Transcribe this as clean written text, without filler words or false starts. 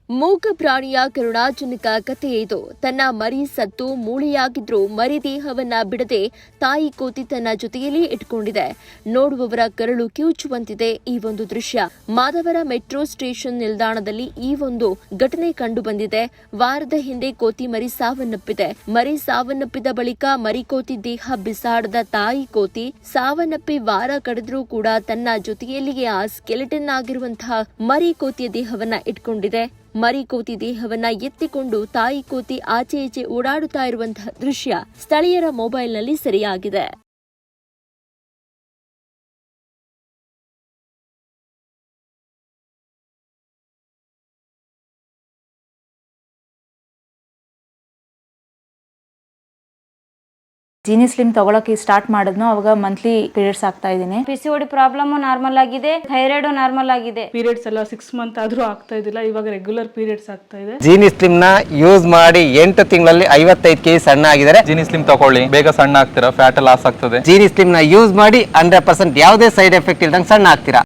ಮೂಕ ಪ್ರಾಣಿಯ ಕರುಣಾಜನಕ ಕಥೆ ಇದು. ತನ್ನ ಮರಿ ಸತ್ತು ಮೂಳೆಯಾಗಿದ್ರೂ ಮರಿ ದೇಹವನ್ನ ಬಿಡದೆ ತಾಯಿ ಕೋತಿ ತನ್ನ ಜೊತೆಯಲ್ಲಿ ಇಟ್ಕೊಂಡಿದೆ. ನೋಡುವವರ ಕರಳು ಕಿವುಚುವಂತಿದೆ ಈ ಒಂದು ದೃಶ್ಯ. ಮಾದವರ ಮೆಟ್ರೋ ಸ್ಟೇಷನ್ ನಿಲ್ದಾಣದಲ್ಲಿ ಈ ಒಂದು ಘಟನೆ ಕಂಡು ಬಂದಿದೆ. ವಾರದ ಹಿಂದೆ ಕೋತಿ ಮರಿ ಸಾವನ್ನಪ್ಪಿದೆ. ಮರಿ ಸಾವನ್ನಪ್ಪಿದ ಬಳಿಕ ಮರಿ ಕೋತಿ ದೇಹ ಬಿಸಾಡದ ತಾಯಿ ಕೋತಿ ಸಾವನ್ನಪ್ಪಿ ವಾರ ಕಳೆದ್ರೂ ಕೂಡ ತನ್ನ ಜೊತೆಯಲ್ಲಿಯೇ ಆ ಸ್ಕೆಲಿಟನ್ ಆಗಿರುವಂತಹ ಮರಿ ಕೋತಿಯ ದೇಹವನ್ನ ಇಟ್ಕೊಂಡಿದೆ. ಮರಿ ಕೋತಿ ದೇಹವನ್ನ ಎತ್ತಿಕೊಂಡು ತಾಯಿ ಕೋತಿ ಆಚೆ ಈಚೆ ಓಡಾಡುತ್ತಾ ಇರುವಂತಹ ದೃಶ್ಯ ಸ್ಥಳೀಯರ ಮೊಬೈಲ್ನಲ್ಲಿ ಸೆರೆಯಾಗಿದೆ. ಜೀನಿ ಸ್ಲಿಮ್ ತಗೊಳಕ್ಕೆ ಸ್ಟಾರ್ಟ್ ಮಾಡಿದ್ನೋ ಅವಾಗ ಮಂತ್ಲಿ ಪೀರಿಯಡ್ಸ್ ಆಗ್ತಾ ಇದ್ದೀನಿ. PCOD ಪ್ರಾಬ್ಲಮ್ ನಾರ್ಮಲ್ ಆಗಿದೆ, ಥೈರಾಯ್ಡ್ ನಾರ್ಮಲ್ ಆಗಿದೆ. ಪೀರಿಯಡ್ಸ್ ಎಲ್ಲ 6 ಮಂತ್ ಆದ್ರೂ ಆಗ್ತಾ ಇದ್ದಿಲ್ಲ, ಇವಾಗ ರೆಗ್ಯುಲರ್ ಪೀರಿಯಡ್ಸ್ ಆಗ್ತಾ ಇದೆ. ಜೀನಿ ಸ್ಲಿಮ್ ನ ಯೂಸ್ ಮಾಡಿ 8 ತಿಂಗಳಲ್ಲಿ 55 kg ಸಣ್ಣ ಆಗಿದ್ದಾರೆ. ಜೀನಿ ಸ್ಲಿಮ್ ತಗೊಳ್ಳಿ, ಬೇಗ ಸಣ್ಣ ಆಗ್ತೀರಾ, ಫ್ಯಾಟ್ ಲಾಸ್ ಆಗ್ತದೆ. ಜೀನಿ ಸ್ಲಿಮ್ ನ ಯೂಸ್ ಮಾಡಿ 100% ಯಾವುದೇ ಸೈಡ್ ಎಫೆಕ್ಟ್ ಇಲ್ದಂಗೆ ಸಣ್ಣ ಆಗ್ತೀರಾ.